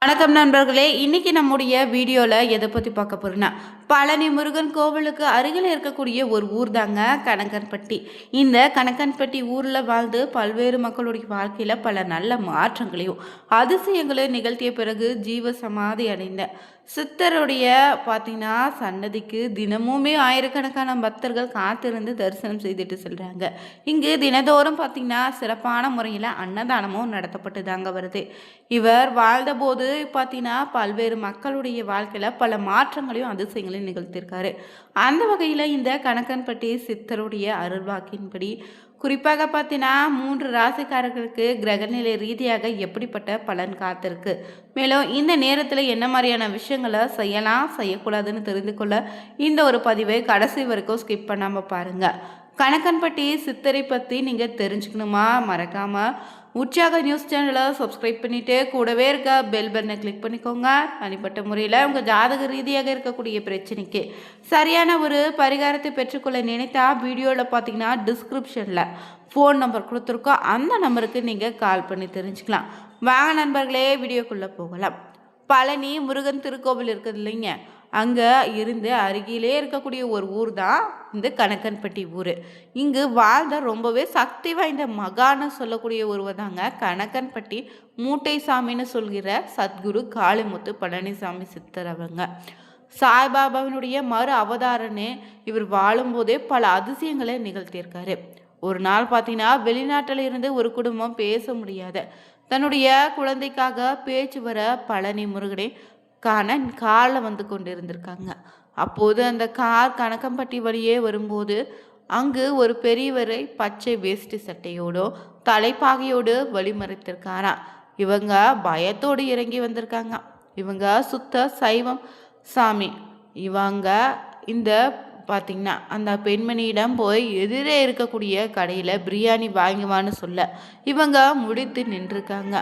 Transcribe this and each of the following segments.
வணக்கம் நண்பர்களே, இன்னைக்கு நம்முடைய வீடியோவில் எதை பற்றி பார்க்க போறோம்னா, பழனி முருகன் கோவிலுக்கு அருகில் இருக்கக்கூடிய ஒரு ஊர் தாங்க கணக்கன்பட்டி. இந்த கணக்கன்பட்டி ஊரில் வாழ்ந்து பல்வேறு மக்களுடைய வாழ்க்கையில் பல நல்ல மாற்றங்களையும் அதிசயங்களையும் நிகழ்த்திய பிறகு ஜீவ சமாதி அடைந்த சித்தருடைய பார்த்தீங்கன்னா சன்னதிக்கு தினமுமே ஆயிரக்கணக்கான பக்தர்கள் காத்திருந்து தரிசனம் செய்துட்டு செல்கிறாங்க. இங்கு தினதோறும் பார்த்தீங்கன்னா சிறப்பான முறையில் அன்னதானமும் நடத்தப்பட்டு தாங்க வருது. இவர் வாழ்ந்தபோது பார்த்தீங்கன்னா பல்வேறு மக்களுடைய வாழ்க்கையில் பல மாற்றங்களையும் அதிசயங்களையும் நிகழ்த்தியிருக்காரு. அந்த வகையில் இந்த கணக்கன்பட்டி சித்தருடைய அருள்வாக்கின்படி குறிப்பாக பார்த்தீங்கன்னா 3 ராசிக்காரர்களுக்கு கிரகநிலை ரீதியாக எப்படிப்பட்ட பலன் காத்திருக்கு, மேலும் இந்த நேரத்தில் என்ன மாதிரியான விஷயங்களை செய்யலாம் செய்யக்கூடாதுன்னு தெரிந்து கொள்ள இந்த ஒரு பதிவை கடைசி வரைக்கும் ஸ்கிப் பண்ணாமல் பாருங்கள். கணக்கன்பட்டி சித்தரை பற்றி நீங்கள் தெரிஞ்சுக்கணுமா? மறக்காமல் உற்சாக நியூஸ் சேனலை சப்ஸ்கிரைப் பண்ணிவிட்டு கூடவே இருக்க பெல் பட்டனை கிளிக் பண்ணிக்கோங்க. தனிப்பட்ட முறையில் உங்கள் ஜாதக ரீதியாக இருக்கக்கூடிய பிரச்சனைக்கு சரியான ஒரு பரிகாரத்தை பெற்றுக்கொள்ள நினைத்தா வீடியோவில் பார்த்தீங்கன்னா டிஸ்கிரிப்ஷனில் ஃபோன் நம்பர் கொடுத்துருக்கோம். அந்த நம்பருக்கு நீங்கள் கால் பண்ணி தெரிஞ்சுக்கலாம். வாங்க நண்பர்களே, வீடியோக்குள்ளே போகலாம். பழனி முருகன் திருக்கோவில் இருக்குது இல்லைங்க, அங்கே இருந்து அருகிலே இருக்கக்கூடிய ஒரு ஊர் தான் இந்த கணக்கன்பட்டி ஊர். இங்கு வாழ்ந்த ரொம்பவே சக்தி வாய்ந்த மகான்னு சொல்லக்கூடிய ஒருவர் தாங்க கணக்கன்பட்டி மூட்டை சாமின்னு சொல்கிற சத்குரு காளிமுத்து பழனிசாமி சித்தர். அவங்க சாய்பாபாவினுடைய மறு அவதாரன்னு இவர் வாழும்போதே பல அதிசயங்களை நிகழ்த்தியிருக்காரு. ஒரு நாள் பார்த்தீங்கன்னா வெளிநாட்டில் இருந்து ஒரு குடும்பம் பேச முடியாத தன்னுடைய குழந்தைக்காக பேச்சு வர பழனி முருகனை காரில் வந்து கொண்டு இருந்திருக்காங்க. அப்போது அந்த கார் கணக்கம்பட்டி வழியே வரும்போது அங்கு ஒரு பெரியவரை பச்சை வேஷ்டி சட்டையோடோ தலைப்பாகையோடு வழிமறைத்திருக்காராம். இவங்க பயத்தோடு இறங்கி வந்திருக்காங்க. இவங்க சுத்த சைவம் சாமி. இவங்க இந்த பார்த்திங்கன்னா அந்த பெண்மணியிடம் போய் எதிரே இருக்கக்கூடிய கடையில் பிரியாணி வாங்குவான்னு சொல்ல இவங்க முடித்து நின்றுருக்காங்க.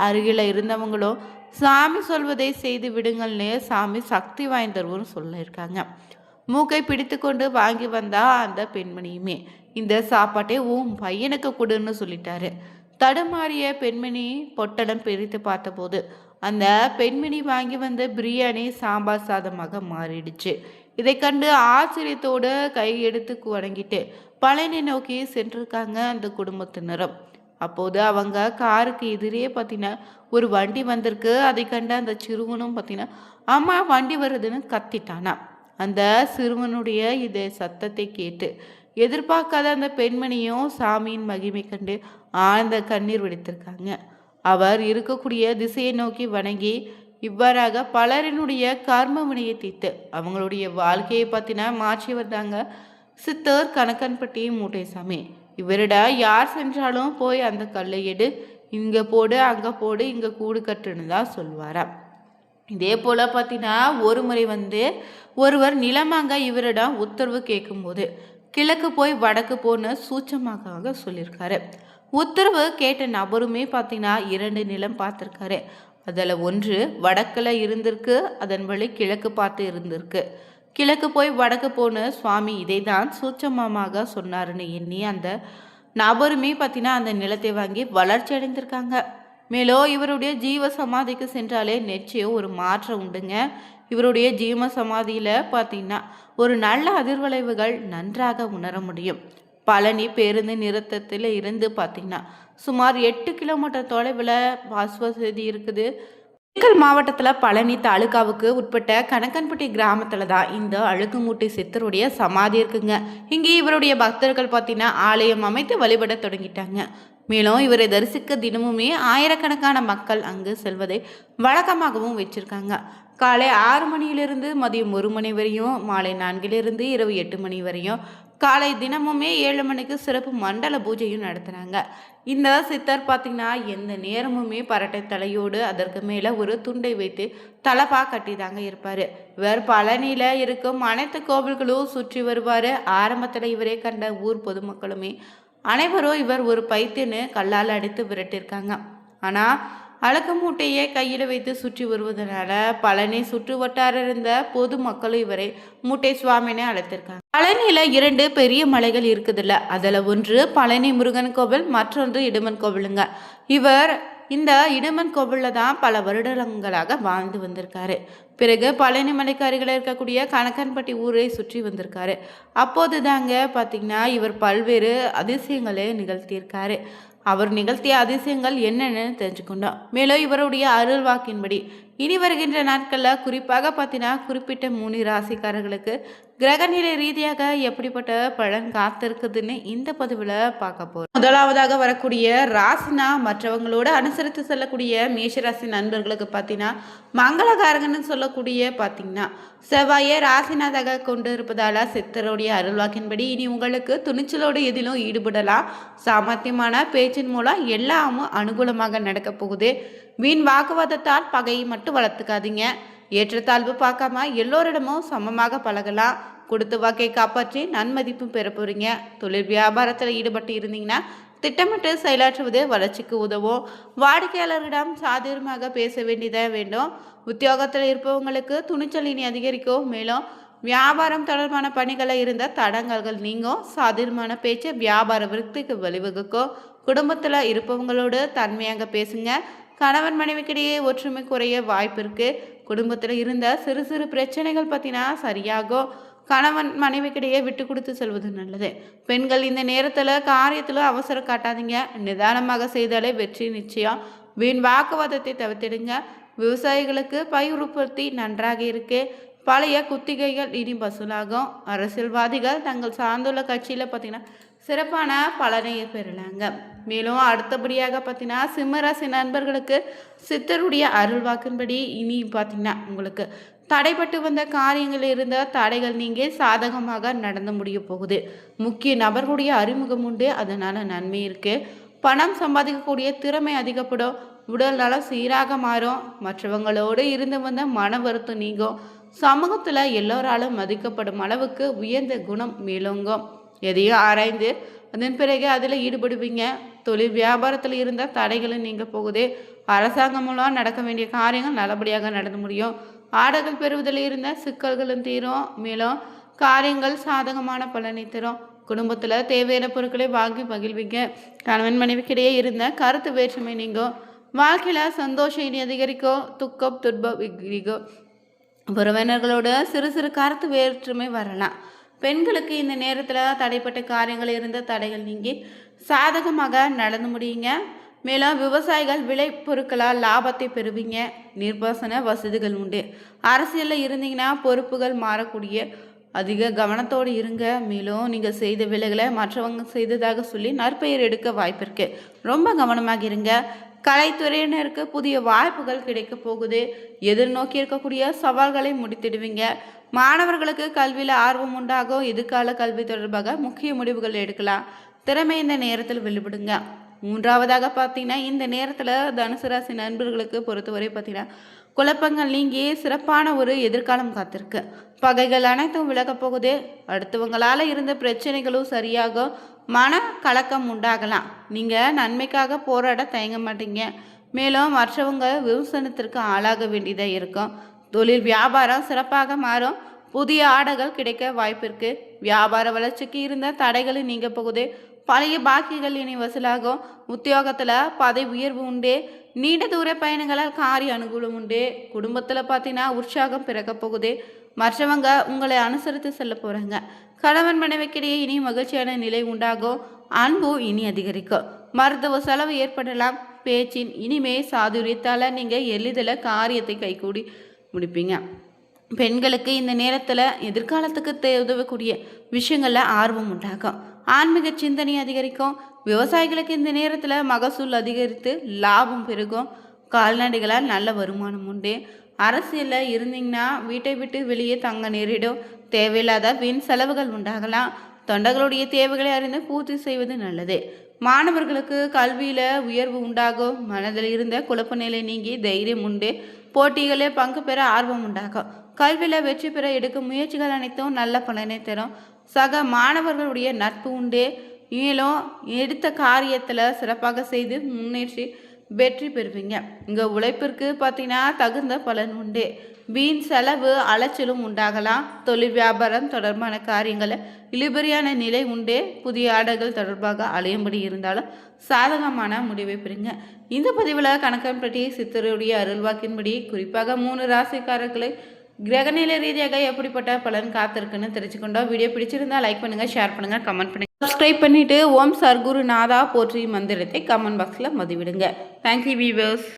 அருகில் இருந்தவங்களும் சாமி சொல்வதை செய்து விடுங்கள்னு சாமி சக்தி வாய்ந்தவர்னு சொல்லியிருக்காங்க. மூக்கை பிடித்து கொண்டு வாங்கி வந்தா அந்த பெண்மணியுமே இந்த சாப்பாட்டை பையனுக்கு கொடுன்னு சொல்லிட்டாரு. தடுமாறிய பெண்மணி பொட்டலம் பிரித்து பார்த்தபோது அந்த பெண்மணி வாங்கி வந்த பிரியாணி சாம்பார் சாதமாக மாறிடுச்சு. இதை கண்டு ஆச்சரியத்தோடு கை எடுத்து வணங்கிட்டு பழனி நோக்கி சென்றிருக்காங்க அந்த குடும்பத்தினரும். அப்போது அவங்க காருக்கு எதிரே பார்த்தீங்கன்னா ஒரு வண்டி வந்திருக்கு. அதை கண்ட அந்த சிறுவனும் பார்த்தீங்கன்னா அம்மா வண்டி வருதுன்னு கத்திட்டானா. அந்த சிறுவனுடைய இதை சத்தத்தை கேட்டு எதிர்பார்க்காத அந்த பெண்மணியும் சாமியின் மகிமை கண்டு ஆழ்ந்த கண்ணீர் வெடித்திருக்காங்க. அவர் இருக்கக்கூடிய திசையை நோக்கி வணங்கி இவ்வாறாக பலரினுடைய கர்ம வினையை தீர்த்து அவங்களுடைய வாழ்க்கையை பற்றினா மாற்றி வந்தாங்க சித்தர் கணக்கன்பட்டி மூட்டைசாமி. இவரிட யார் சென்றாலும் போய் அந்த கல்லை எடு, இங்கே போடு, அங்கே போடு, இங்கே கூடு கட்டுன்னு தான் சொல்வாராம். இதே போல் பார்த்தீங்கன்னா ஒரு முறை ஒருவர் நிலமாங்க இவரிடம் உத்தரவு கேட்கும்போது கிழக்கு போய் வடக்கு போன்னு சூட்சமாக சொல்லியிருக்காரு. உத்தரவு கேட்ட நபருமே பார்த்தீங்கன்னா 2 நிலம் பார்த்துருக்காரு. அதில் ஒன்று வடக்கில் இருந்திருக்கு, அதன் வழி கிழக்கு பார்த்து இருந்திருக்கு. கிழக்கு போய் வடக்கு போன சுவாமி இதை தான் சூட்சமமாக சொன்னாருன்னு எண்ணி அந்த நபருமே பார்த்தீங்கன்னா அந்த நிலத்தை வாங்கி வளர்ச்சி அடைந்திருக்காங்க. மேலும் இவருடைய ஜீவ சமாதிக்கு சென்றாலே நிச்சயம் ஒரு மாற்றம் உண்டுங்க. இவருடைய ஜீவ சமாதியில் பார்த்தீங்கன்னா ஒரு நல்ல அதிர்வளைவுகள் நன்றாக உணர முடியும். பழனி பேருந்து நிறுத்தத்தில் இருந்து பார்த்தீங்கன்னா சுமார் 8 கிலோமீட்டர் தொலைவில் பஸ் வசதி இருக்குது. திண்டுக்கல் மாவட்டத்தில் பழனி தாலுகாவுக்கு உட்பட்ட கணக்கன்பட்டி கிராமத்தில் தான் இந்த அழுகுமூட்டை சித்தருடைய சமாதி இருக்குங்க. இங்கே இவருடைய பக்தர்கள் பார்த்தீங்கன்னா ஆலயம் அமைத்து வழிபட தொடங்கிட்டாங்க. மேலும் இவரை தரிசிக்க தினமுமே ஆயிரக்கணக்கான மக்கள் அங்கு செல்வதை வழக்கமாகவும் வச்சிருக்காங்க. காலை 6 மணியிலிருந்து மதியம் 1 மணி வரையும், மாலை 4லிருந்து இரவு 8 மணி வரையும், காலை தினமுமே 7 மணிக்கு சிறப்பு மண்டல பூஜையும் நடத்துகிறாங்க. இந்த சித்தர் பார்த்திங்கன்னா எந்த நேரமுமே பரட்டை தலையோடு அதற்கு மேலே ஒரு துண்டை வைத்து தலப்பா கட்டி தாங்க இருப்பார். இவர் பழனியில் இருக்கும் அனைத்து கோவில்களும் சுற்றி வருவார். ஆரம்பத்தில் இவரே கண்ட ஊர் பொதுமக்களுமே அனைவரும் இவர் ஒரு பைத்தியன்னு கல்லால் அடித்து விரட்டியிருக்காங்க. ஆனால் அழகு மூட்டையை கையில் வைத்து சுற்றி வருவதனால பழனி சுற்று வட்டார இருந்த பொது மக்களும் இவரை மூட்டை சுவாமின்னு அழைத்திருக்காங்க. பழனியில் 2 பெரிய மலைகள் இருக்குதுல்ல, அதில் ஒன்று பழனி முருகன் கோவில், மற்றொன்று இடுமன் கோவிலுங்க. இவர் இந்த இடுமன் கோவிலில் தான் பல வருடங்களாக வாழ்ந்து வந்திருக்காரு. பிறகு பழனி மலைக்கு அருகில் இருக்கக்கூடிய கணக்கன்பட்டி ஊரை சுற்றி வந்திருக்காரு. அப்போது தாங்க பார்த்தீங்கன்னா இவர் பல்வேறு அதிசயங்களை நிகழ்த்தியிருக்காரு. அவர் நிகழ்த்திய அதிசயங்கள் என்னென்னு தெரிஞ்சுக்கொண்டோம். மேலும் இவருடைய அருள் வாக்கின்படி இனி வருகின்ற நாட்களில் குறிப்பாக பார்த்தீங்கன்னா குறிப்பிட்ட 3 ராசிக்காரர்களுக்கு கிரகநிலை ரீதியாக எப்படிப்பட்ட பலன் காத்திருக்குதுன்னு இந்த பதிவில் பார்க்க போகிறோம். முதலாவதாக வரக்கூடிய ராசினா மற்றவங்களோட அனுசரித்து செல்லக்கூடிய மேஷராசி நண்பர்களுக்கு பார்த்தீங்கன்னா மங்களகாரகன்னு சொல்லக்கூடிய பார்த்தீங்கன்னா செவ்வாயை ராசிநாதாக கொண்டு இருப்பதால் சித்தருடைய அருள்வாக்கின்படி இனி உங்களுக்கு துணிச்சலோடு எதிலும் ஈடுபடலாம். சாமர்த்தியமான பேச்சின் மூலம் எல்லாமும் அனுகூலமாக நடக்க போகுது. வீண் வாக்குவாதத்தால் பகையை மட்டும் வளர்த்துக்காதீங்க. ஏற்றத்தாழ்வு பார்க்காம எல்லோரிடமும் சமமாக பழகலாம். கொடுத்த வாக்கை காப்பாற்றி நன்மதிப்பும் பெற போறீங்க. தொழில் வியாபாரத்தில் ஈடுபட்டு இருந்தீங்கன்னா திட்டமிட்டு செயலாற்றுவது வளர்ச்சிக்கு உதவும். வாடிக்கையாளர்களிடம் சாதகமாக பேச வேண்டியதாக வேண்டும். உத்தியோகத்தில் இருப்பவங்களுக்கு துணிச்சல் இனி அதிகரிக்கும். மேலும் வியாபாரம் தொடர்பான பணிகளில் இருந்த தடங்கல்கள் நீங்கும். சாதகமான பேச்சு வியாபார விருத்திக்கு வழிவகுக்கும். குடும்பத்தில் இருப்பவங்களோடு தன்மையாக பேசுங்க. கணவன் மனைவிக்கிடையே ஒற்றுமை குறைய வாய்ப்பு இருக்கு. குடும்பத்தில் இருந்த சிறு சிறு பிரச்சனைகள் பற்றினா சரியாகும். கணவன் மனைவிக்கிடையே விட்டு கொடுத்து செல்வது நல்லது. பெண்கள் இந்த நேரத்தில் காரியத்தில் அவசரம் காட்டாதீங்க. நிதானமாக செய்தாலே வெற்றி நிச்சயம். வீண் வாக்குவாதத்தை தவிர்த்திடுங்க. விவசாயிகளுக்கு பயிர் உற்பத்தி நன்றாக இருக்கு. பழைய குத்திகைகள் இனி வசூலாகும். அரசியல்வாதிகள் தங்கள் சார்ந்துள்ள கட்சியில் பார்த்தீங்கன்னா சிறப்பான பலனை பெறலாங்க. மேலும் அடுத்தபடியாக பார்த்தீங்கன்னா சிம்மராசி நண்பர்களுக்கு சித்தருடைய அருள்வாக்கின்படி இனி பார்த்தீங்கன்னா உங்களுக்கு தடைப்பட்டு வந்த காரியங்களில் இருந்த தடைகள் நீங்க சாதகமாக நடந்து முடிய போகுது. முக்கிய நபர்களுடைய அறிமுகம் உண்டு. அதனால நன்மை இருக்கு. பணம் சம்பாதிக்கக்கூடிய திறமை அதிகப்படும். உடல் நலம் சீராக மாறும். மற்றவங்களோடு இருந்து வந்த மன வருத்தம் நீங்கும். சமூகத்தில் எல்லோராலும் மதிக்கப்படும் அளவுக்கு உயர்ந்த குணம் மேலோங்கும். எதையும் ஆராய்ந்து அதன் பிறகு அதில் ஈடுபடுவீங்க. தொழில் வியாபாரத்தில் இருந்த தடைகளும் நீங்க போகுது. அரசாங்கம் மூலம் நடக்க வேண்டிய காரியங்கள் நல்லபடியாக நடந்து முடியும். ஆடைகள் பெறுவதில் இருந்த சிக்கல்களும் தீரும். மேலும் காரியங்கள் சாதகமான பலனை தரும். குடும்பத்தில் தேவையான பொருட்களை வாங்கி மகிழ்வீங்க. கணவன் மனைவிக்கிடையே இருந்த கருத்து வேற்றுமை நீங்கும். வாழ்க்கையில் சந்தோஷம் இனி அதிகரிக்கும். துக்கம் துன்பம் விகிரிக்கும். உறவினர்களோட சிறு சிறு கருத்து வேற்றுமை வரலாம். பெண்களுக்கு இந்த நேரத்தில் தடைப்பட்ட காரியங்கள் இருந்த தடைகள் நீங்கி சாதகமாக நடந்து முடியுங்க. மேலும் விவசாயிகள் விளை பொருட்களால் லாபத்தை பெறுவீங்க. நீர்ப்பாசன வசதிகள் உண்டு. அரசியலில் இருந்தீங்கன்னா பொறுப்புகள் மாறக்கூடிய அதிக கவனத்தோடு இருங்க. மேலும் நீங்கள் செய்த வேலைகளை மற்றவங்க செய்ததாக சொல்லி நற்பெயர் எடுக்க வாய்ப்பு இருக்கு. ரொம்ப கவனமாக இருங்க. கலைத்துறையினருக்கு புதிய வாய்ப்புகள் கிடைக்க போகுது. எதிர்நோக்கி இருக்கக்கூடிய சவால்களை முடித்திடுவீங்க. மாணவர்களுக்கு கல்வியில் ஆர்வம் உண்டாகும். எதிர்கால கல்வி தொடர்பாக முக்கிய முடிவுகள் எடுக்கலாம். திறமை இந்த நேரத்தில் வெளிப்படுங்க. மூன்றாவதாக பார்த்தீங்கன்னா இந்த நேரத்தில் தனுசு ராசி நண்பர்களுக்கு பொறுத்தவரை பார்த்தீங்கன்னா குழப்பங்கள் நீங்கி சிறப்பான ஒரு எதிர்காலம் காத்திருக்கு. பகைகள் அனைத்தும் விலகப் போகுது. அடுத்தவங்களால் இருந்த பிரச்சனைகளும் சரியாகும். மன கலக்கம் உண்டாகலாம். நீங்கள் நன்மைக்காக போராட தயங்க மாட்டீங்க. மேலும் மற்றவங்க விமர்சனத்திற்கு ஆளாக வேண்டியதாக இருக்கும். தொழில் வியாபாரம் சிறப்பாக மாறும். புதிய ஆடைகள் கிடைக்க வாய்ப்பிருக்கு. வியாபார வளர்ச்சிக்கு இருந்த தடைகளும் நீங்க போகுது. பழைய பாக்கிகள் இனி வசூலாகும். உத்தியோகத்தில் பதவி உயர்வு உண்டு. நீண்ட தூர பயணங்களால் காரிய அனுகூலம் உண்டு. குடும்பத்தில் பார்த்தீங்கன்னா உற்சாகம் பிறக்க போகுது. மற்றவங்க உங்களை அனுசரித்து செல்ல போகிறாங்க. கணவன் மனைவிக்கிடையே இனி மகிழ்ச்சியான நிலை உண்டாகும். அன்பு இனி அதிகரிக்கும். மருத்துவ செலவு ஏற்படலாம். பேச்சின் இனிமே சாதுரியத்தால் நீங்கள் எளிதில் காரியத்தை கைகூடி முடிப்பீங்க. பெண்களுக்கு இந்த நேரத்தில் எதிர்காலத்துக்கு உதவக்கூடிய விஷயங்களில் ஆர்வம் உண்டாகும். ஆன்மீக சிந்தனை அதிகரிக்கும். விவசாயிகளுக்கு இந்த நேரத்தில் மகசூல் அதிகரித்து லாபம் பெருகும். கால்நடைகளால் நல்ல வருமானம் உண்டு. அரசியலில் இருந்தீங்கன்னா வீட்டை விட்டு வெளியே தங்க நேரிடும். தேவையில்லாத வீண் செலவுகள் உண்டாகலாம். தொண்டர்களுடைய தேவைகளை அறிந்து பூர்த்தி செய்வது நல்லது. மாணவர்களுக்கு கல்வியில் உயர்வு உண்டாகும். மனதில் இருந்த குழப்ப நிலை நீங்கி தைரியம் உண்டு. போட்டிகளில் பங்கு பெற ஆர்வம் உண்டாகும். கல்வியில் வெற்றி பெற எடுக்கும் முயற்சிகள் அனைத்தும் நல்ல பலனை தரும். சக மாணவர்களுடைய நட்பு உண்டு. மேலும் எடுத்த காரியத்தில் சிறப்பாக செய்து முன்னேற்றி வெற்றி பெறுவீங்க. இங்கே உழைப்பிற்கு பார்த்தீங்கன்னா தகுந்த பலன் உண்டு. வீண் செலவு அலைச்சலும் உண்டாகலாம். தொழில் வியாபாரம் தொடர்பான காரியங்களில் இழுபறியான நிலை உண்டு. புதிய ஆடைகள் தொடர்பாக அலையும்படி இருந்தாலும் சாதகமான முடிவை பெறுங்க. இந்த பதிவில் கணக்கன்பட்டி சித்தருடைய அருள்வாக்கின்படி குறிப்பாக 3 ராசிக்காரர்களை கிரகநிலை ரீதியாக எப்படிப்பட்ட பலன் காத்திருக்குன்னு தெரிஞ்சுக்கொண்டோம். வீடியோ பிடிச்சிருந்தா லைக் பண்ணுங்கள், ஷேர் பண்ணுங்கள், கமெண்ட் பண்ணுங்கள், சப்ஸ்கிரைப் பண்ணிவிட்டு ஓம் சர்க்குரு நாதா போற்றி மந்திரத்தை கமெண்ட் பாக்ஸில் பதிவிடுங்க. Thank you viewers.